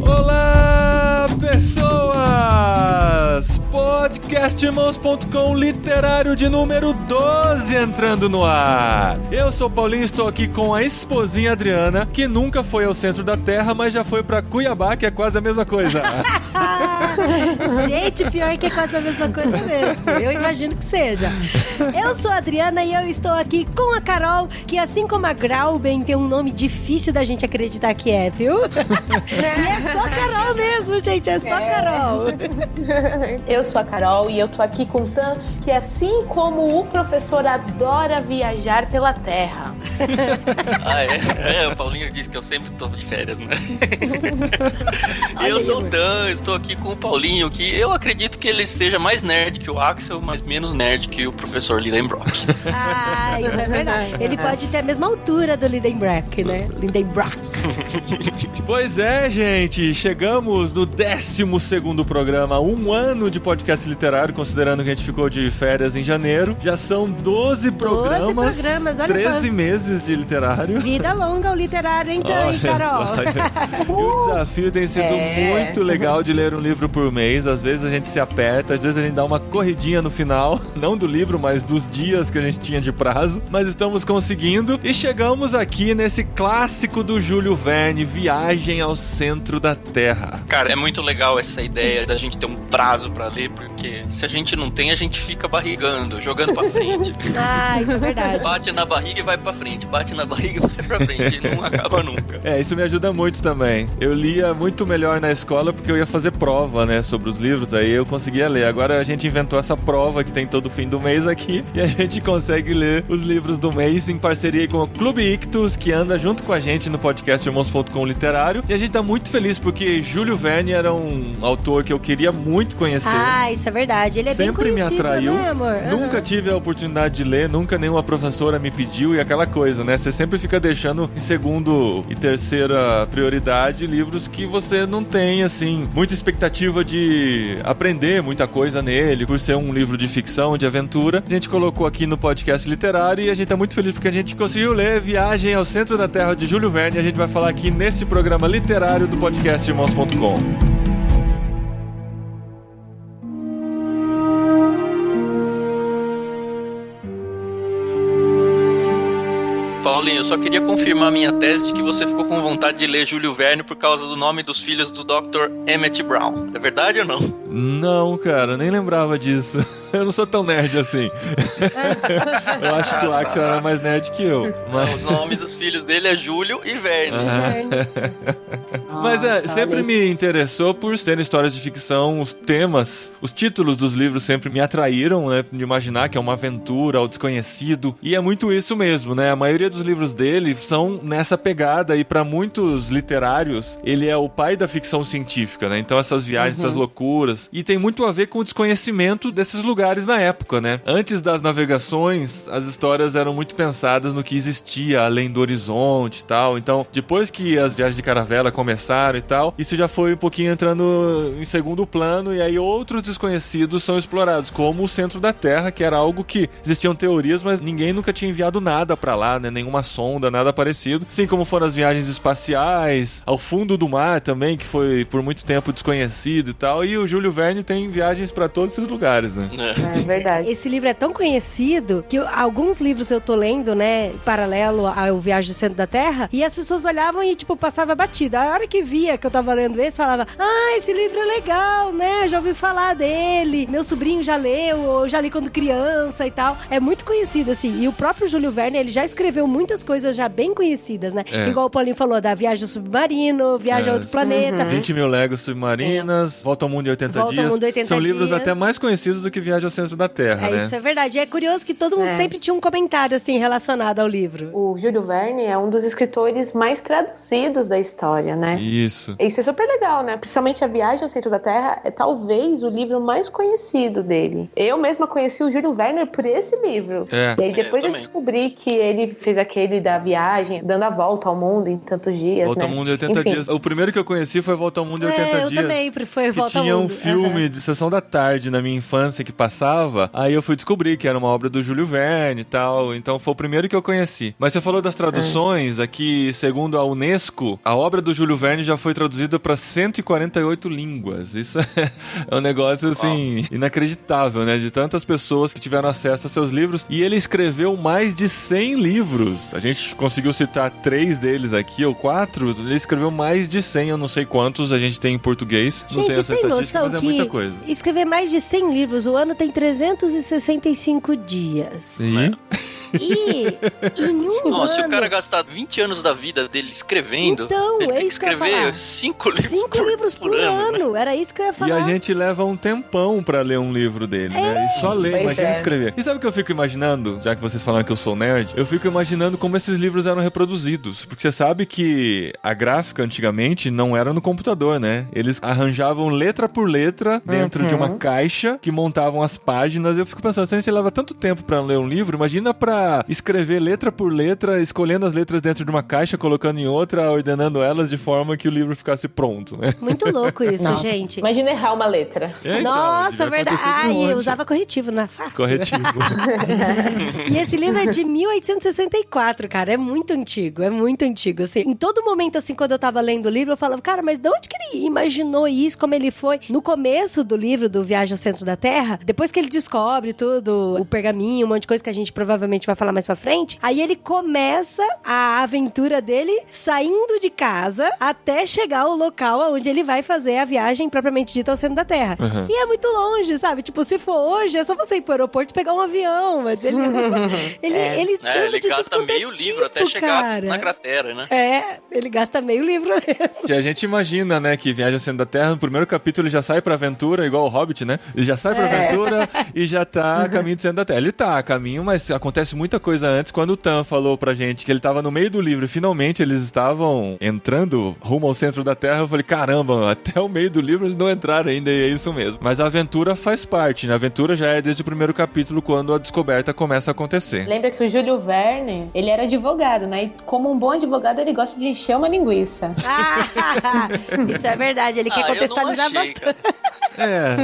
Olá, pessoas! Podcastirmãos.com literário de número 12 entrando no ar. Eu sou o Paulinho e estou aqui com a esposinha Adriana, que nunca foi ao centro da Terra, mas já foi pra Cuiabá, que é quase a mesma coisa. Gente, pior que é quase a mesma coisa mesmo. Eu imagino que seja. Eu sou a Adriana e eu estou aqui com a Carol, que assim como a Grauben tem um nome difícil da gente acreditar que é, viu? E é só Carol mesmo, gente, é só Carol. Eu sou a Carol e eu tô aqui com o Tan, que assim como o professor adora viajar pela Terra. Ah, é? O Paulinho disse que eu sempre tô de férias, né? Eu sou o Dan, estou aqui com o Paulinho, que eu acredito que ele seja mais nerd que o Axel, mas menos nerd que o professor Lidenbrock. Ah, isso é verdade. Ele pode ter a mesma altura do Lidenbrock, né? Lidenbrock. Pois é, gente, chegamos no 12º programa, um ano de podcast literário, considerando que a gente ficou de férias em janeiro. Já são 12 programas, olha 13 só. meses de literário. Vida longa o literário, então, hein, Carol? E o desafio tem sido muito legal de ler um livro por mês. Às vezes a gente se aperta, às vezes a gente dá uma corridinha no final, não do livro, mas dos dias que a gente tinha de prazo. Mas estamos conseguindo e chegamos aqui nesse clássico do Júlio Verne, Viagem ao Centro da Terra. Cara, é muito legal essa ideia da gente ter um prazo pra ler, porque se a gente não tem, a gente fica barrigando, jogando pra frente. Ah, isso é verdade. Bate na barriga e vai pra frente, bate na barriga e vai pra frente, e não acaba nunca. Isso me ajuda muito também. Eu lia muito melhor na escola porque eu ia fazer prova, né, sobre os livros, aí eu conseguia ler. Agora a gente inventou essa prova que tem todo fim do mês aqui e a gente consegue ler os livros do mês em parceria com o Clube Ictus, que anda junto com a gente no podcast Irmãos.com literário. E a gente tá muito feliz porque Júlio Verne era um autor que eu queria muito conhecer. Ah, isso é verdade. Ele é sempre bem me conhecido, atraiu. né, amor? Nunca tive a oportunidade de ler, nunca nenhuma professora me pediu e aquela coisa, né? Você sempre fica deixando em segundo e terceira prioridade livros que você não tem, assim, muita expectativa de aprender muita coisa nele, por ser um livro de ficção, de aventura. A gente colocou aqui no podcast literário e a gente tá muito feliz porque a gente conseguiu ler Viagem ao Centro da Terra de Júlio Verne e a gente vai falar aqui nesse programa literário do podcast Irmãos.com. Paulinho, eu só queria confirmar minha tese de que você ficou com vontade de ler Júlio Verne por causa do nome dos filhos do Dr. Emmett Brown. É verdade ou não? Não, cara, nem lembrava disso. Eu não sou tão nerd assim. Eu acho que o Axel era mais nerd que eu. Mas... Os nomes dos filhos dele é Júlio e Verne. Mas sempre me interessou por serem histórias de ficção, os temas, os títulos dos livros sempre me atraíram, né? De imaginar que é uma aventura, ao desconhecido. E é muito isso mesmo, né? A maioria dos livros dele são nessa pegada e para muitos literários, ele é o pai da ficção científica, né? Então essas viagens, essas loucuras. E tem muito a ver com o desconhecimento desses lugares na época, né? Antes das navegações, as histórias eram muito pensadas no que existia além do horizonte e tal. Então, depois que as viagens de caravela começaram e tal, isso já foi um pouquinho entrando em segundo plano e aí outros desconhecidos são explorados, como o centro da Terra, que era algo que existiam teorias, mas ninguém nunca tinha enviado nada pra lá, né? Nenhuma sonda, nada parecido. Assim como foram as viagens espaciais, ao fundo do mar também, que foi por muito tempo desconhecido e tal. E o Júlio Verne tem viagens pra todos esses lugares, né? É verdade. Esse livro é tão conhecido que alguns livros eu tô lendo, né, paralelo ao Viagem ao Centro da Terra, e as pessoas olhavam e, tipo, passava batida. A hora que via que eu tava lendo esse, falava, esse livro é legal, né, já ouvi falar dele, meu sobrinho já leu, eu já li quando criança e tal. É muito conhecido, assim. E o próprio Júlio Verne, ele já escreveu muitas coisas já bem conhecidas, né? Igual o Paulinho falou, da Viagem ao Submarino, Viagem a Outro Planeta. 20 mil léguas submarinas, Volta ao Mundo em 80 Volta dias. ao Mundo em 80 São livros dias. até mais conhecidos do que Viagem ao Centro da Terra, né? Isso é verdade. E é curioso que todo mundo sempre tinha um comentário, assim, relacionado ao livro. O Júlio Verne é um dos escritores mais traduzidos da história, né? Isso é super legal, né? Principalmente A Viagem ao Centro da Terra é talvez o livro mais conhecido dele. Eu mesma conheci o Júlio Verne por esse livro. E aí depois eu descobri que ele fez aquele da viagem, dando a volta ao mundo em tantos dias, Volta ao Mundo em 80 dias. O primeiro que eu conheci foi Volta ao Mundo em 80 dias. Eu também, foi Volta ao Mundo. Tinha um filme de Sessão da Tarde na minha infância que passava, aí eu fui descobrir que era uma obra do Júlio Verne e tal, então foi o primeiro que eu conheci. Mas você falou das traduções, aqui, segundo a Unesco, a obra do Júlio Verne já foi traduzida para 148 línguas. Isso é um negócio, assim, inacreditável, né? De tantas pessoas que tiveram acesso aos seus livros, e ele escreveu mais de 100 livros. A gente conseguiu citar 3 deles aqui, ou 4, ele escreveu mais de 100, eu não sei quantos a gente tem em português. Gente, não tenho essa estatística, mas é muita coisa. Escrever mais de 100 livros, o ano tem 365 dias. E em um ano... Se o cara gastar 20 anos da vida dele escrevendo, então, ele tem que escrever 5 livros por ano. Né? Era isso que eu ia falar. E a gente leva um tempão pra ler um livro dele, né? E só ler, imagina escrever. E sabe o que eu fico imaginando, já que vocês falaram que eu sou nerd? Eu fico imaginando como esses livros eram reproduzidos. Porque você sabe que a gráfica antigamente não era no computador, né? Eles arranjavam letra por letra dentro de uma caixa que montavam as páginas. Eu fico pensando, se a gente leva tanto tempo pra ler um livro, imagina pra escrever letra por letra, escolhendo as letras dentro de uma caixa, colocando em outra, ordenando elas de forma que o livro ficasse pronto, né? Muito louco isso, gente. Imagina errar uma letra. Nossa, verdade. Eu usava corretivo, não é fácil? Corretivo. E esse livro é de 1864, cara. É muito antigo, assim. Em todo momento, assim, quando eu tava lendo o livro, eu falava, cara, mas de onde que ele imaginou isso, como ele foi? No começo do livro, do Viagem ao Centro da Terra, depois que ele descobre tudo, o pergaminho, um monte de coisa que a gente provavelmente vai falar mais pra frente, aí ele começa a aventura dele saindo de casa até chegar ao local onde ele vai fazer a viagem propriamente dita ao centro da Terra. E é muito longe, sabe? Tipo, se for hoje, é só você ir pro aeroporto e pegar um avião, mas ele ele gasta meio livro até chegar na cratera, né? Ele gasta meio livro mesmo. Que a gente imagina, né, que Viagem ao Centro da Terra, no primeiro capítulo ele já sai pra aventura, igual o Hobbit, né? Ele já sai pra aventura e já tá a caminho do centro da Terra. Ele tá a caminho, mas acontece muita coisa antes. Quando o Tan falou pra gente que ele tava no meio do livro e finalmente eles estavam entrando rumo ao centro da Terra, eu falei, caramba, até o meio do livro eles não entraram ainda, e é isso mesmo. Mas a aventura faz parte, né? A aventura já é desde o primeiro capítulo, quando a descoberta começa a acontecer. Lembra que o Júlio Verne, ele era advogado, né? E como um bom advogado, ele gosta de encher uma linguiça. Isso é verdade, ele quer contextualizar bastante.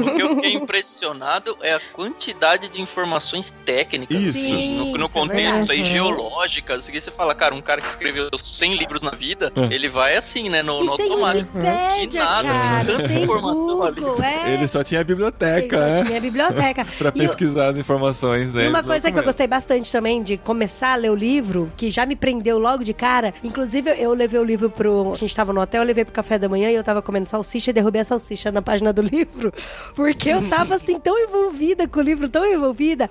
O que eu fiquei impressionado é a quantidade de informações técnicas. Isso. Sim, no contexto aí geológicas. E você fala, cara, um cara que escreveu 100 livros na vida, ele vai assim, né, no automático. Wikipédia, cara, sem informação Google, ali. Ele só tinha a biblioteca, pra pesquisar as informações, né? E uma coisa que eu gostei bastante também de começar a ler o livro, que já me prendeu logo de cara, inclusive eu levei o livro a gente tava no hotel, eu levei pro café da manhã e eu tava comendo salsicha e derrubei a salsicha na página do livro, porque eu tava assim tão envolvida com o livro,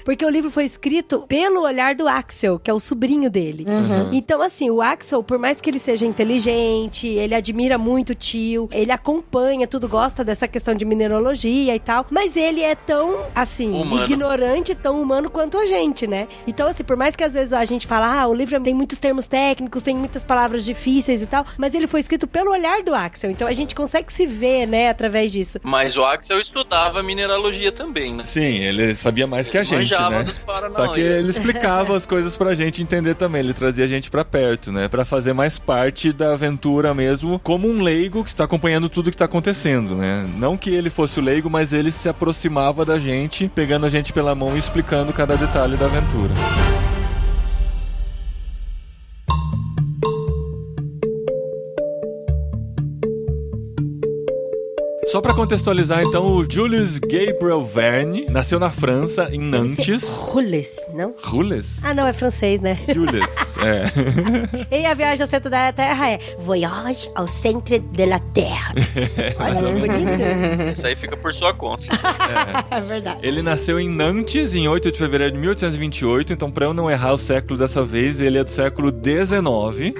porque o livro foi escrito pelo olhar do Axel, que é o sobrinho dele. Então assim, o Axel, por mais que ele seja inteligente, ele admira muito o tio, ele acompanha tudo, gosta dessa questão de mineralogia e tal, mas ele é tão, assim, ignorante, tão humano quanto a gente, né? Então assim, por mais que às vezes a gente fala, o livro tem muitos termos técnicos, tem muitas palavras difíceis e tal, mas ele foi escrito pelo olhar do Axel, então a gente consegue se ver, né, através disso. Mas o Axel estudava mineralogia também, né? Sim, ele sabia mais que a gente, né? Só que ele explicava as coisas pra gente entender também, ele trazia a gente pra perto, né? Pra fazer mais parte da aventura mesmo, como um leigo que está acompanhando tudo que tá acontecendo, né? Não que ele fosse o leigo, mas ele se aproximava da gente, pegando a gente pela mão e explicando cada detalhe da aventura. Só pra contextualizar, então, o Julius Gabriel Verne nasceu na França, em Nantes. Rules, não? Rules? Ah, não, é francês, né? Julius, E a viagem ao centro da Terra é Voyage ao centro da Terra. Olha que bonito. Isso aí fica por sua conta. É verdade. Ele nasceu em Nantes, em 8 de fevereiro de 1828, então pra eu não errar o século dessa vez, ele é do século XIX.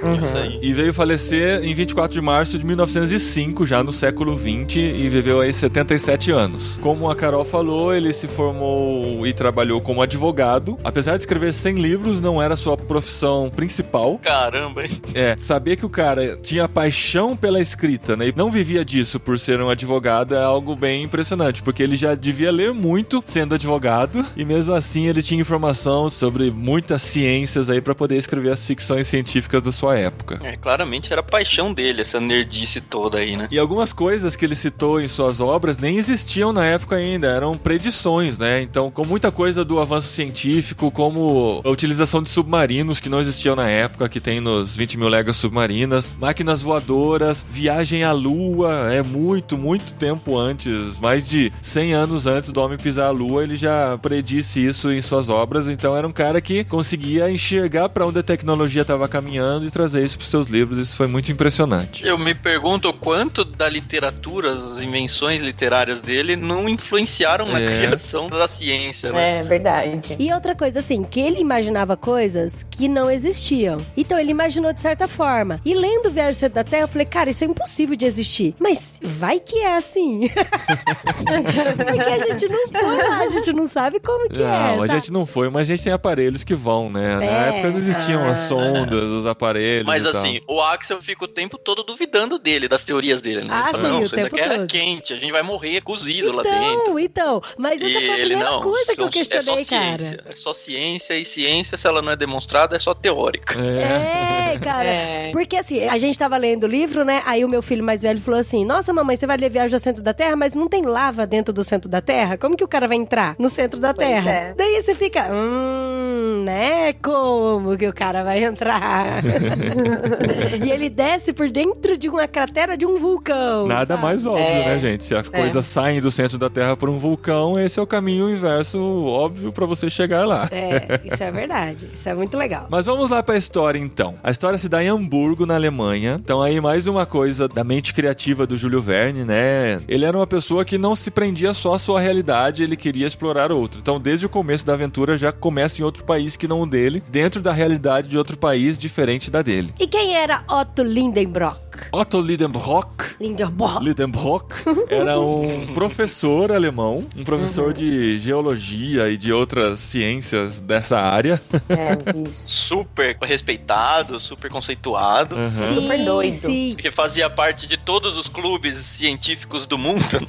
E veio falecer em 24 de março de 1905, já no século XX, e viveu aí 77 anos. Como a Carol falou, ele se formou e trabalhou como advogado. Apesar de escrever 100 livros, não era sua profissão principal. Caramba, hein? Saber que o cara tinha paixão pela escrita, né, e não vivia disso por ser um advogado é algo bem impressionante, porque ele já devia ler muito sendo advogado, e mesmo assim ele tinha informação sobre muitas ciências aí pra poder escrever as ficções científicas da sua época. Claramente era a paixão dele, essa nerdice toda aí, né? E algumas coisas que ele citou citou em suas obras nem existiam na época ainda, eram predições, né? Então, com muita coisa do avanço científico, como a utilização de submarinos que não existiam na época, que tem nos 20 mil léguas submarinas, máquinas voadoras, viagem à Lua, muito, muito tempo antes, mais de 100 anos antes do homem pisar a Lua, ele já predisse isso em suas obras, então era um cara que conseguia enxergar para onde a tecnologia estava caminhando e trazer isso para os seus livros, isso foi muito impressionante. Eu me pergunto quanto da literatura, as invenções literárias dele não influenciaram na criação da ciência, né? É verdade. E outra coisa, assim, que ele imaginava coisas que não existiam. Então ele imaginou de certa forma. E lendo Viagem ao Centro da Terra, eu falei, cara, isso é impossível de existir. Mas vai que é assim. Porque a gente não foi lá, a gente não sabe como que não, é. A gente não foi, mas a gente tem aparelhos que vão, né? Na época não existiam as sondas, os aparelhos. Mas assim, o Axel fica o tempo todo duvidando dele, das teorias dele, né? Ah, fala, sim, não, o isso tempo daqui era todo. quente, a gente vai morrer cozido lá dentro. Então, mas essa foi a primeira coisa que eu questionei, cara. É só ciência, e ciência, se ela não é demonstrada, é só teórica. Cara. Porque assim, a gente tava lendo o livro, né? Aí o meu filho mais velho falou assim, nossa, mamãe, você vai ler Viagem ao Centro da Terra, mas não tem lava dentro do centro da Terra? Como que o cara vai entrar no centro da Terra? É. Daí você fica, né? Como que o cara vai entrar? E ele desce por dentro de uma cratera de um vulcão. Nada sabe? mais óbvio, né, gente? Se as coisas saem do centro da Terra por um vulcão, esse é o caminho inverso óbvio pra você chegar lá. Isso é verdade. Isso é muito legal. Mas vamos lá pra história, então. A história se dá em Hamburgo, na Alemanha. Então aí mais uma coisa da mente criativa do Júlio Verne, né? Ele era uma pessoa que não se prendia só à sua realidade, ele queria explorar outro. Então desde o começo da aventura já começa em outro país que não o dele, dentro da realidade de outro país diferente da dele. E quem era Otto Lindenbrock? Otto Lidenbrock era um professor alemão, um professor de geologia e de outras ciências dessa área. Isso. Super respeitado, super conceituado. Sim, super doido. Sim. Que fazia parte de todos os clubes científicos do mundo.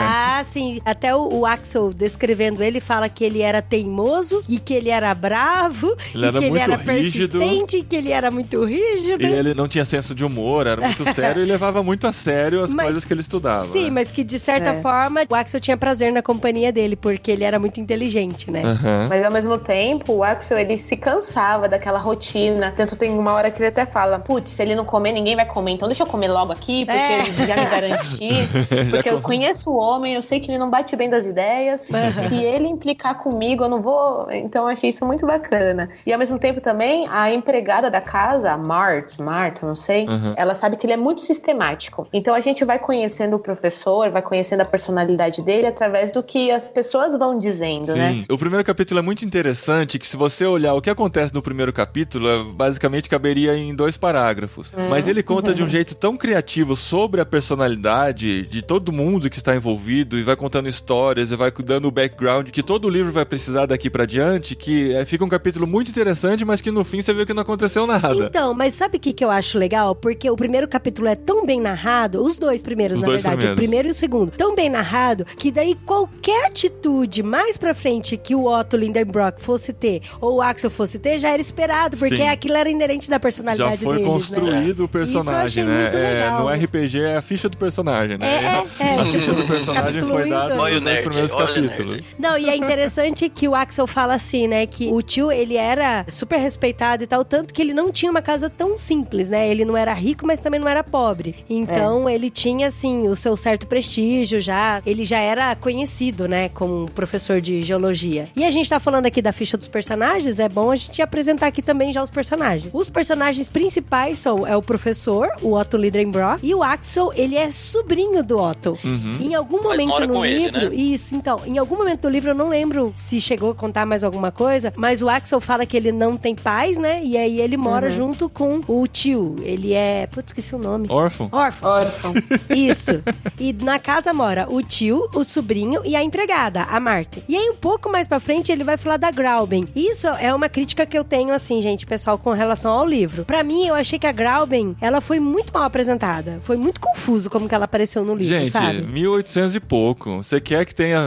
Ah, sim. Até o Axel, descrevendo ele, fala que ele era teimoso e que ele era bravo ele era que ele era rígido, persistente, que ele era muito rígido. E ele não tinha senso de humor, era muito sério e levava muito a sério as coisas que ele estudava. Sim, né? mas que de certa forma o Axel tinha prazer na companhia dele, porque ele era muito inteligente, né? Mas ao mesmo tempo, o Axel, ele se cansava daquela rotina. Tanto tem uma hora que ele até fala, putz, se ele não comer, ninguém vai comer, então deixa eu comer logo aqui, porque ele já me garantiu. Porque eu conheço o homem, eu sei que ele não bate bem das ideias. Se ele implicar comigo, eu não vou... Então eu achei isso muito bacana. E ao mesmo tempo também, a empregada da casa, a Marta, não sei, ela sabe que ele é muito sistemático. Então a gente vai conhecendo o professor, vai conhecendo a personalidade dele através do que as pessoas vão dizendo, né? Sim. O primeiro capítulo é muito interessante, que se você olhar o que acontece no primeiro capítulo, basicamente caberia em 2 parágrafos. Mas ele conta de um jeito tão criativo sobre a personalidade de todo mundo que está envolvido e vai contando histórias e vai dando o background que todo o livro vai precisar daqui pra diante, que fica um capítulo muito interessante, mas que no fim você vê que não aconteceu nada. Então, mas sabe o que eu acho legal? Porque o primeiro capítulo é tão bem narrado, os dois primeiros, na verdade, o primeiro e o segundo, tão bem narrado, que daí qualquer atitude mais pra frente que o Otto Lindenbrock fosse ter, ou o Axel fosse ter, já era esperado, porque aquilo era inerente da personalidade deles. Já foi deles, construído, né? O personagem, né? No RPG é a ficha do personagem, né? A ficha do personagem foi dada nos primeiros capítulos. Não, e é interessante que o Axel fala assim, né? Que o tio, ele era super respeitado e tal, tanto que ele não tinha uma casa tão simples, né? Ele não era rico, mas também não era pobre. Então, ele tinha, assim, o seu certo prestígio já. Ele já era conhecido, né? Como professor de geologia. E a gente tá falando aqui da ficha dos personagens, é bom a gente apresentar aqui também já os personagens. Os personagens principais são o professor, o Otto Lidenbrock, e o Axel, ele é sobrinho do Otto. Em algum momento no livro... Ele, né? Isso, então, em algum momento do livro, eu não lembro se chegou a contar mais alguma coisa, mas o Axel fala que ele não tem pais, né? E aí ele mora junto com o tio. Ele é... Putz, esqueci o nome. Órfão. Isso. E na casa mora o tio, o sobrinho e a empregada, a Marta. E aí, um pouco mais pra frente, ele vai falar da Grauben. Isso é uma crítica que eu tenho, assim, gente, pessoal, com relação ao livro. Pra mim, eu achei que a Grauben, ela foi muito mal apresentada. Foi muito confuso como que ela apareceu no livro, gente, sabe? 1800 e pouco. Você quer que tenha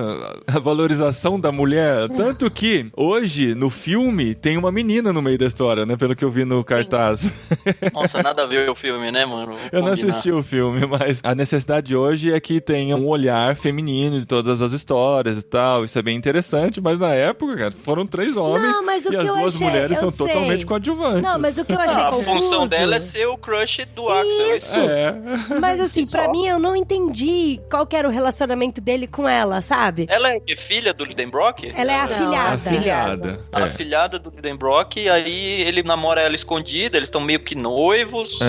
a valorização da mulher? Tanto que, hoje, no filme, tem uma menina no meio da história, né? Pelo que eu vi no cartaz. Nossa, nada a ver o filme, né, mano? Eu não assisti o filme, mas a necessidade hoje é que tenha um olhar feminino de todas as histórias e tal. Isso é bem interessante, mas na época, cara, foram 3 homens e as 2 mulheres são totalmente coadjuvantes. Não, mas o que eu achei confuso... A função dela é ser o crush do Axel. Isso! Mas assim, pra mim, eu não entendi qual que era o relacionamento dele com ela, sabe? Ela é filha do Lidenbrock? Ela é afilhada. A afilhada do Lidenbrock, e aí ele namora ela escondida, eles estão meio que noivos.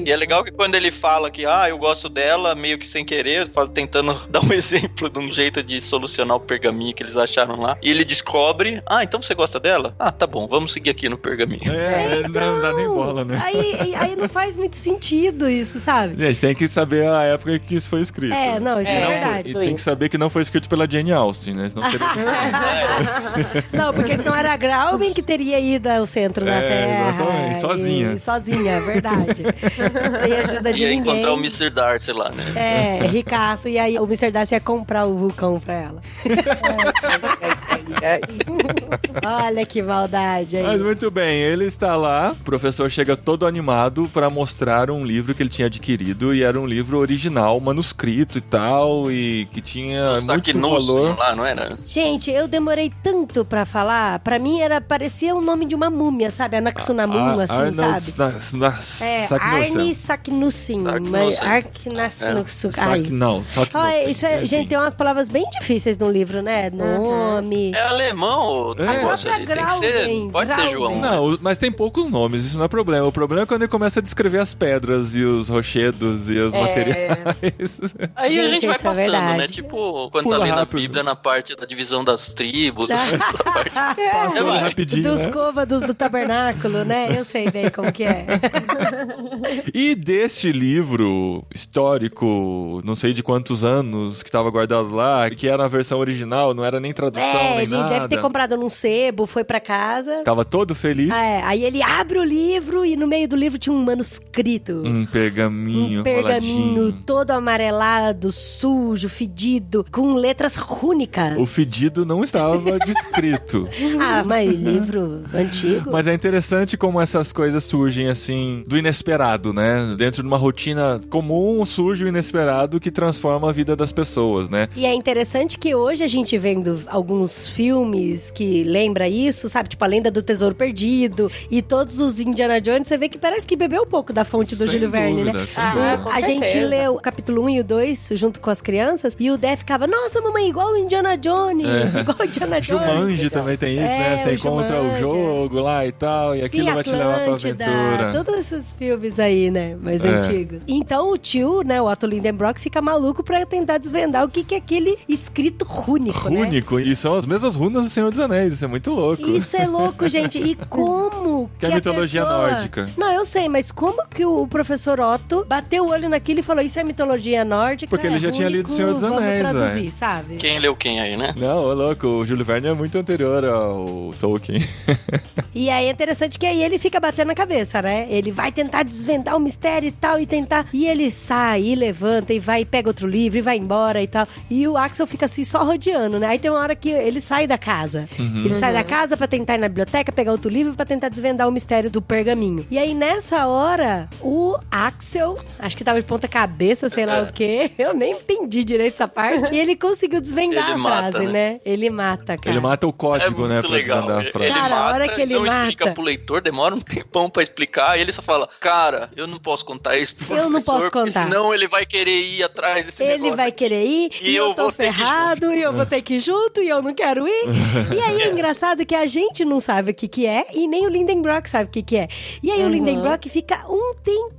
E é legal que quando ele fala que, eu gosto dela, meio que sem querer, tentando dar um exemplo de um jeito de solucionar o pergaminho que eles acharam lá, e ele descobre, então você gosta dela? Tá bom, vamos seguir aqui no pergaminho. Então, não dá nem bola, né? Aí não faz muito sentido isso, sabe? Gente, tem que saber a época que isso foi escrito. Isso é verdade. E tem que saber que não foi escrito pela Jane Austen, né? Senão seria... Não, porque senão era a Grauman que teria ido ao centro da Terra. Exatamente, sozinha. Sozinha, é verdade. Sem ajuda de ninguém. Ia encontrar o Mr. Darcy lá, né? Ricaço. E aí o Mr. Darcy ia comprar o vulcão pra ela. Olha que maldade aí. Mas muito bem, ele está lá, o professor chega todo animado pra mostrar um livro que ele tinha adquirido, e era um livro original, manuscrito e tal, e que tinha muito valor. Lá, não era? Gente, eu demorei tanto pra falar, pra mim parecia o nome de uma múmia, sabe? Anaxunamun, assim, sabe? Arne Saknussemm. Gente, tem umas palavras bem difíceis no livro, né? Nome. É alemão. Pode ser João. Não, mas tem poucos nomes, isso não é problema. O problema é quando ele começa a descrever as pedras e os rochedos e os materiais. Aí a gente vai passando, né? Tipo, quando tá lendo a Bíblia na parte da divisão das tribos. Passando rapidinho, dos côvados do tabernáculo, né? Eu sei bem como que é. E deste livro histórico, não sei de quantos anos, que estava guardado lá, que era a versão original, não era nem tradução, nem ele nada. Deve ter comprado num sebo, foi pra casa. Tava todo feliz. Aí ele abre o livro e no meio do livro tinha um manuscrito. Um pergaminho todo amarelado, sujo, fedido, com letras rúnicas. O fedido não estava descrito. Mas livro antigo. Mas é interessante como essas coisas surgem assim, do inesperado, né? Dentro de uma rotina comum surge o inesperado que transforma a vida das pessoas, né? E é interessante que hoje a gente vendo alguns filmes que lembra isso, sabe? Tipo a Lenda do Tesouro Perdido e todos os Indiana Jones, você vê que parece que bebeu um pouco da fonte do Júlio Verne, né? A gente leu o capítulo 1 e o 2 junto com as crianças e o Dé ficava, nossa, mamãe, igual o Indiana Jones, igual o Indiana Jones. Jumanji também tem isso, né? Você encontra o jogo lá e tal, e aquilo vai te levar pra aventura. Todos esses filmes aí, né? Mais antigos. Então o tio, né, o Otto Lidenbrock, fica maluco pra tentar desvendar o que é aquele escrito rúnico, né? E são as mesmas runas do Senhor dos Anéis, isso é muito louco. Isso é louco, gente. E como que a mitologia nórdica. Não, eu sei, mas como que o professor Otto bateu o olho naquilo e falou, isso é mitologia nórdica? Porque ele já tinha lido o Senhor dos Anéis, vamos traduzir, sabe? Quem leu quem aí, né? Não, ô louco, o Júlio Verne é muito anterior ao Tolkien. E aí é interessante que aí ele fica batendo na cabeça, né? Ele vai tentar desvendar o mistério e tal, e ele sai, e levanta, e vai, e pega outro livro, e vai embora e tal. E o Axel fica assim, só rodeando, né? Aí tem uma hora que ele sai da casa. Ele sai da casa pra tentar ir na biblioteca, pegar outro livro pra tentar desvendar o mistério do pergaminho. E aí, nessa hora, o Axel, acho que tava de ponta cabeça, sei lá o quê. Eu nem entendi direito essa parte. E ele conseguiu desvendar a frase, né? Ele mata, cara. Ele mata o código, né? Pra legal. desvendar a frase. Cara, a hora que ele mata... explica pro leitor, demora um tempão pra explicar, e ele só fala, cara, eu não posso contar isso pro professor, não posso contar. Senão ele vai querer ir atrás desse negócio. Ele vai querer ir, e eu tô ferrado, e eu vou ter que ir junto, e eu não quero ir. E aí é engraçado que a gente não sabe o que é, e nem o Lidenbrock sabe o que é. E aí o Lidenbrock fica um tempão,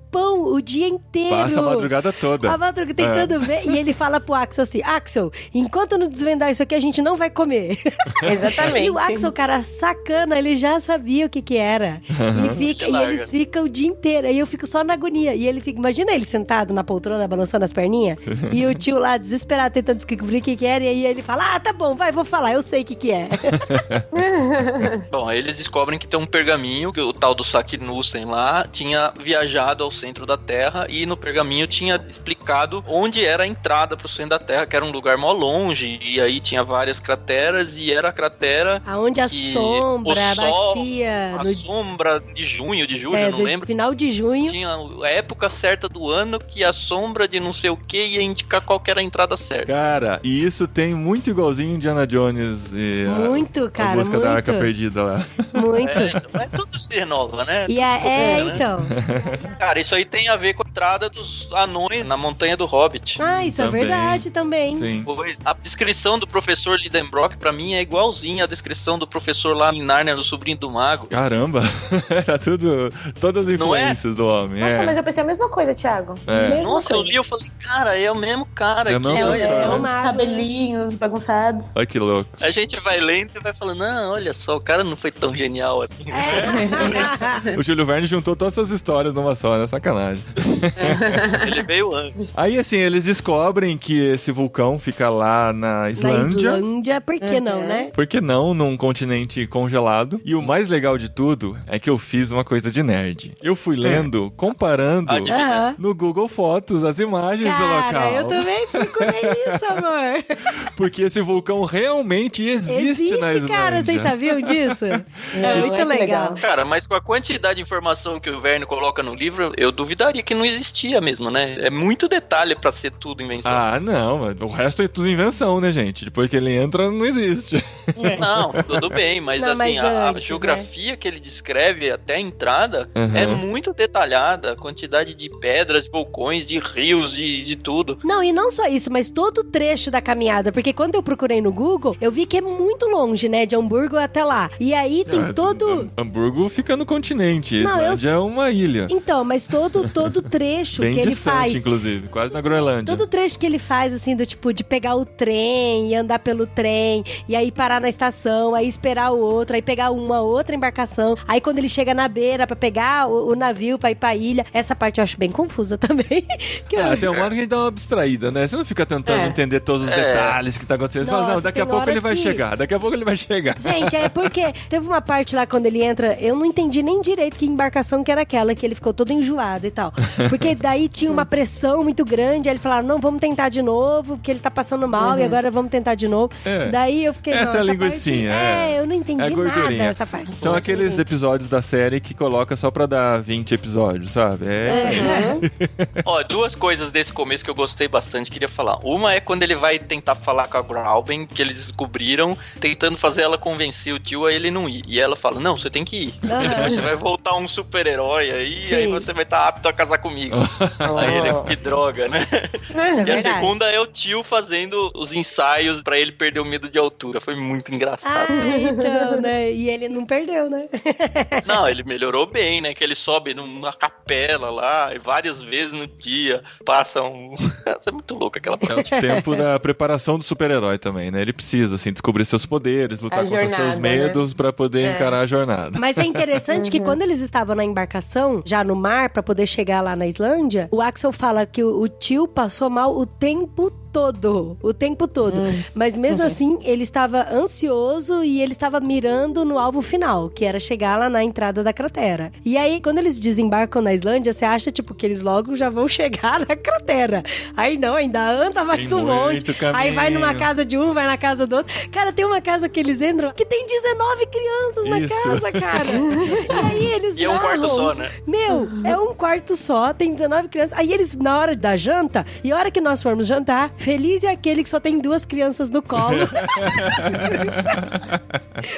o dia inteiro. Passa a madrugada toda. A madrugada tentando ver. E ele fala pro Axel assim, Axel, enquanto eu não desvendar isso aqui, a gente não vai comer. Exatamente. E o Axel, cara, sacana, ele já sabia o que era. E eles ficam o dia inteiro. Aí eu fico só na agonia. E ele fica, imagina ele sentado na poltrona, balançando as perninhas. E o tio lá, desesperado, tentando descobrir o que era. E aí ele fala, tá bom, vai, vou falar, eu sei o que é. Bom, aí eles descobrem que tem um pergaminho, que o tal do Saknussemm lá tinha viajado ao centro da Terra, e no pergaminho tinha explicado onde era a entrada pro centro da Terra, que era um lugar mó longe, e aí tinha várias crateras, e era a cratera aonde a sombra batia. A sombra de junho, eu não lembro. Final de junho. Tinha a época certa do ano que a sombra de não sei o que ia indicar qual que era a entrada certa. Cara, e isso tem muito igualzinho Indiana Jones e a busca da Arca Perdida lá. Muito. É tudo ser nova, né? E então. Cara, isso aí tem a ver com a entrada dos anões na montanha do Hobbit. Isso também. É verdade também. Sim. Pois, a descrição do professor Lidenbrock pra mim é igualzinha a descrição do professor lá em Nárnia, do Sobrinho do Mago. Caramba, tá tudo, todas as influências do homem. Nossa, mas eu pensei a mesma coisa, Thiago. Nossa, eu li, eu falei, cara, é o mesmo cara. Os cabelinhos bagunçados. Olha que louco. A gente vai lendo e vai falando, não, olha só, o cara não foi tão genial assim. O Júlio Verne juntou todas essas histórias numa só, né? Sacanagem. Ele veio antes. Aí, assim, eles descobrem que esse vulcão fica lá na Islândia. Na Islândia, por que não, né? Por que não, num continente congelado. E o mais legal de tudo é que eu fiz uma coisa de nerd. Eu fui lendo, comparando no Google Fotos as imagens do local. Eu também procurei isso, amor. Porque esse vulcão realmente existe na Islândia. Cara, vocês sabiam disso? É muito legal. Cara, mas com a quantidade de informação que o Verne coloca no livro, eu duvidaria que não existia mesmo, né? É muito detalhe pra ser tudo invenção. Não, o resto é tudo invenção, né, gente? Depois que ele entra, não existe. Não, tudo bem, mas não, assim, mas antes, a geografia que ele descreve até a entrada é muito detalhada, a quantidade de pedras, vulcões, de rios, de tudo. Não, e não só isso, mas todo o trecho da caminhada, porque quando eu procurei no Google, eu vi que é muito longe, né, de Hamburgo até lá. E aí tem todo... Hamburgo fica no continente, Islândia é uma ilha. Então, mas todo trecho bem que ele distante, faz... inclusive, quase na Groenlândia. Todo trecho que ele faz, assim, do tipo, de pegar o trem e andar pelo trem, e aí parar na estação, aí esperar o outro, aí pegar uma outra embarcação, aí quando ele chega na beira pra pegar o navio pra ir pra ilha, essa parte eu acho bem confusa também. Tem uma hora que a gente dá uma abstraída, né? Você não fica tentando entender todos os detalhes que tá acontecendo. Você fala, não, daqui a pouco ele vai chegar, Gente, é porque teve uma parte lá quando ele entra, eu não entendi nem direito que embarcação que era aquela, que ele ficou todo enjoado e tal. Porque daí tinha uma pressão muito grande, aí ele falava, não, vamos tentar de novo, porque ele tá passando mal e agora vamos tentar de novo. Daí eu fiquei, essa é a linguicinha. Eu não entendi nada dessa parte. São aqueles episódios da série que coloca só pra dar 20 episódios, sabe? Ó, duas coisas desse começo que eu gostei bastante, queria falar. Uma é quando ele vai tentar falar com a Grauben, que eles descobriram, tentando fazer ela convencer o tio a ele não ir. E ela fala, não, você tem que ir. Depois você vai voltar um super-herói aí, e aí você vai estar apto a casar comigo. Aí ele, que droga, né? E a segunda é o tio fazendo os ensaios pra ele perder o medo de altura. Foi muito engraçado. Então, né? E ele não perdeu, né? Não, ele melhorou bem, né? Que ele sobe numa capela lá, várias vezes no dia, passa um... Isso é muito louco aquela parte. É o tempo da preparação do super-herói também, né? Ele precisa, assim, descobrir seus poderes, lutar contra seus medos, né? Pra poder encarar a jornada. Mas é interessante que quando eles estavam na embarcação, já no mar, pra poder chegar lá na Islândia, o Axel fala que o tio passou mal o tempo todo. Mas mesmo assim, ele estava ansioso e ele estava mirando no alvo final, que era chegar lá na entrada da cratera. E aí, quando eles desembarcam na Islândia, você acha, tipo, que eles logo já vão chegar na cratera. Aí não, ainda anda mais um monte. Aí vai numa casa de um, vai na casa do outro. Cara, tem uma casa que eles entram que tem 19 crianças na casa, cara. E aí eles E é um quarto só, né? Meu, é um quarto só, tem 19 crianças. Aí eles, na hora da janta, e a hora que nós formos jantar, feliz é aquele que só tem 2 crianças no colo.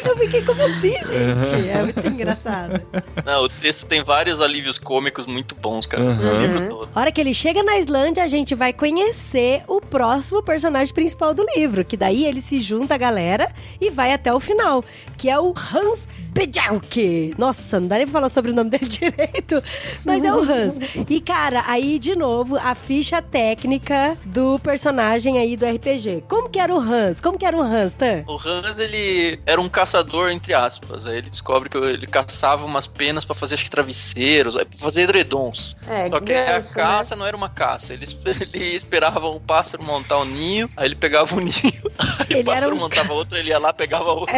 Eu fiquei como assim, gente? É muito engraçado. Não, o texto tem vários alívios cômicos muito bons, cara. O livro todo. A hora que ele chega na Islândia, a gente vai conhecer o próximo personagem principal do livro, que daí ele se junta à galera e vai até o final, que é o Hans Bejalke. Nossa, não dá nem pra falar sobre o nome dele direito, mas é o Hans. E, cara, aí, de novo, a ficha técnica do personagem aí do RPG. Como que era o Hans? Tan? O Hans, ele era um caçador, entre aspas. Aí ele descobre que ele caçava umas penas pra fazer, acho que, travesseiros, pra fazer edredons. Só que a caça não era uma caça. Ele esperava o pássaro montar um ninho, aí ele pegava o ninho, aí o pássaro montava outro, ele ia lá, pegava outro.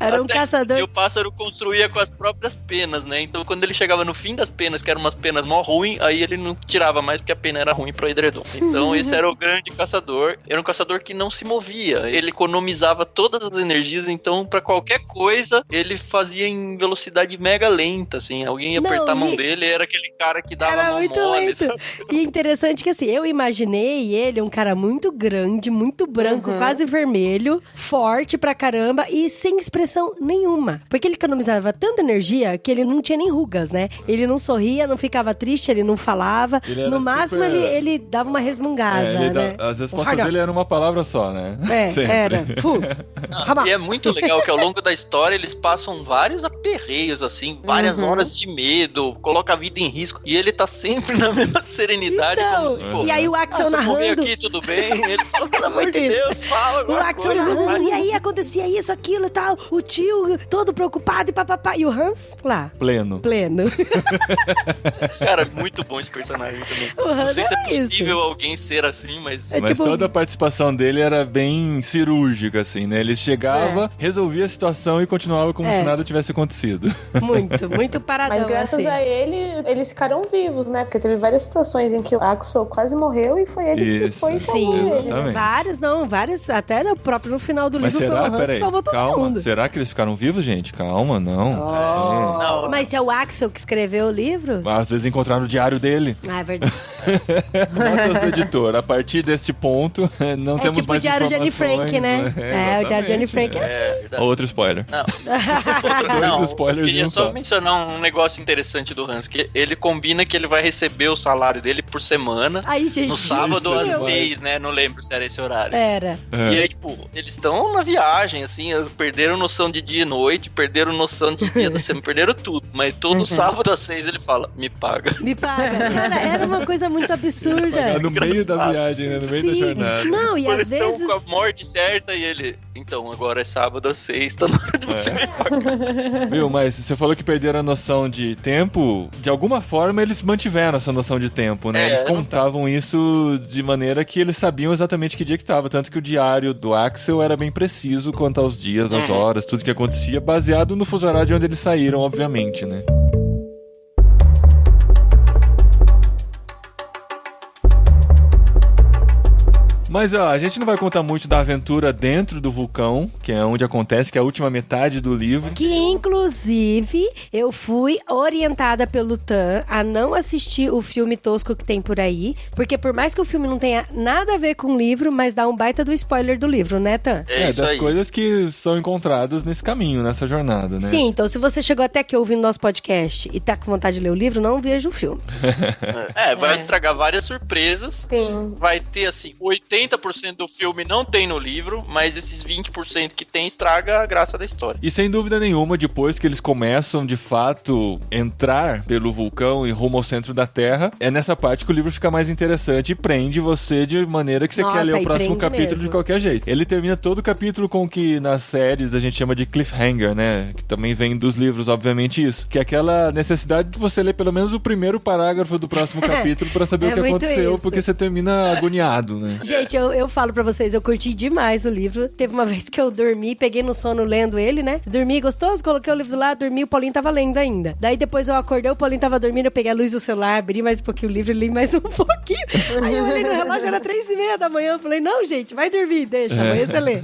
Era um caçador... E o pássaro pássaro construía com as próprias penas, né? Então quando ele chegava no fim das penas, que eram umas penas mó ruim, aí ele não tirava mais porque a pena era ruim pro edredom. Então esse era o grande caçador. Era um caçador que não se movia. Ele economizava todas as energias, então pra qualquer coisa ele fazia em velocidade mega lenta, assim. Alguém ia apertar a mão dele, era aquele cara que dava mão mole. E interessante que assim, eu imaginei ele um cara muito grande, muito branco, quase vermelho, forte pra caramba e sem expressão nenhuma. Porque ele economizava tanta energia que ele não tinha nem rugas, né? Ele não sorria, não ficava triste, ele não falava. No máximo, ele dava uma resmungada, né? As respostas dele eram uma palavra só, né? Era. E é muito legal que ao longo da história eles passam vários aperreios, assim, várias horas de medo, coloca a vida em risco. E ele tá sempre na mesma serenidade. Então, e aí o Axel narrando. Aqui, tudo bem? Ele falou, pelo amor de Deus, fala. O Axel narrando, e aí acontecia isso, aquilo e tal. O tio todo preocupado e papapá. E o Hans lá. Pleno. Cara, muito bom esse personagem também. Não sei se é possível alguém ser assim, mas... Mas toda a participação dele era bem cirúrgica, assim, né? Ele chegava, resolvia a situação e continuava como se nada tivesse acontecido. Muito paradão. Mas graças a ele, eles ficaram vivos, né? Porque teve várias situações em que o Axel quase morreu e foi ele que foi e salvou ele. Várias, até no final do livro foi o Hans que salvou todo mundo. Será que eles ficaram vivos, gente? Calma, não. Não. Mas se é o Axel que escreveu o livro? Às vezes encontraram o diário dele. É verdade. Notas do editor. A partir deste ponto, não temos tipo mais informações. É tipo o diário de Anne Frank, né? O diário de Anne Frank Outro spoiler. Não. Spoilers. Queria só mencionar um negócio interessante do Hans, que ele combina que ele vai receber o salário dele por semana. Aí, gente, no sábado às 6, né? Não lembro se era esse horário. Era. E aí, tipo, eles estão na viagem, assim, eles perderam noção de dia e noite, perderam noção de dia da semana, perderam tudo. Mas todo sábado às 6 ele fala, me paga. Cara, era uma coisa muito absurda. No meio da viagem, né? No meio da jornada. Não, e às vezes... Eles estão com a morte certa e ele... Então, agora é sábado às 6, tá na hora de você me pagar. Viu, mas você falou que perderam a noção de tempo. De alguma forma, eles mantiveram essa noção de tempo, né? Eles contavam isso de maneira que eles sabiam exatamente que dia que estava. Tanto que o diário do Axel era bem preciso quanto aos dias, às horas, tudo que acontecia, baseado no fuso horário de onde eles saíram, obviamente, né? Mas ó, a gente não vai contar muito da aventura dentro do vulcão, que é onde acontece, que é a última metade do livro. Que inclusive eu fui orientada pelo Tan a não assistir o filme tosco que tem por aí, porque por mais que o filme não tenha nada a ver com o livro, mas dá um baita do spoiler do livro, né, Tan? Das coisas que são encontradas nesse caminho, nessa jornada, né? Sim, então se você chegou até aqui ouvindo nosso podcast e tá com vontade de ler o livro, não veja o filme. Vai estragar várias surpresas. Sim. Vai ter, assim, 80% do filme não tem no livro, mas esses 20% que tem estraga a graça da história. E sem dúvida nenhuma, depois que eles começam, de fato, entrar pelo vulcão e rumo ao centro da Terra, é nessa parte que o livro fica mais interessante e prende você de maneira que você quer ler o próximo capítulo mesmo. De qualquer jeito. Ele termina todo o capítulo com o que nas séries a gente chama de cliffhanger, né? Que também vem dos livros, obviamente, isso. Que é aquela necessidade de você ler pelo menos o primeiro parágrafo do próximo capítulo pra saber o que aconteceu, porque você termina agoniado, né? Gente, eu falo pra vocês, eu curti demais o livro. Teve uma vez que eu dormi, peguei no sono lendo ele, né? Dormi gostoso, coloquei o livro do lado, dormi, o Paulinho tava lendo ainda. Daí depois eu acordei, o Paulinho tava dormindo, eu peguei a luz do celular, abri mais um pouquinho o livro, li mais um pouquinho. Aí eu olhei no relógio, era 3:30 da manhã, eu falei, não, gente, vai dormir, deixa, amanhã você lê.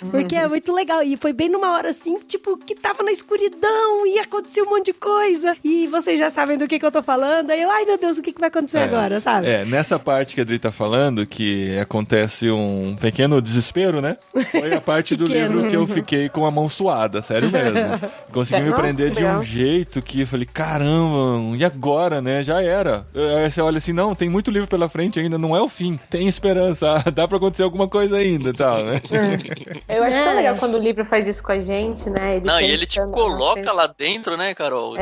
Porque é muito legal. E foi bem numa hora assim, tipo, que tava na escuridão e aconteceu um monte de coisa. E vocês já sabem do que eu tô falando. Aí eu, ai meu Deus, o que vai acontecer agora, sabe? Nessa parte que a Adri tá falando, que acontece um pequeno desespero, né? Foi a parte do livro que eu fiquei com a mão suada, sério mesmo. Consegui me prender de um jeito que eu falei, caramba, e agora, né? Já era. Aí você olha assim, não, tem muito livro pela frente ainda, não é o fim. Tem esperança, dá pra acontecer alguma coisa ainda e tal, né? Eu acho tão legal quando o livro faz isso com a gente, né? Ele te coloca lá dentro, né, Carol?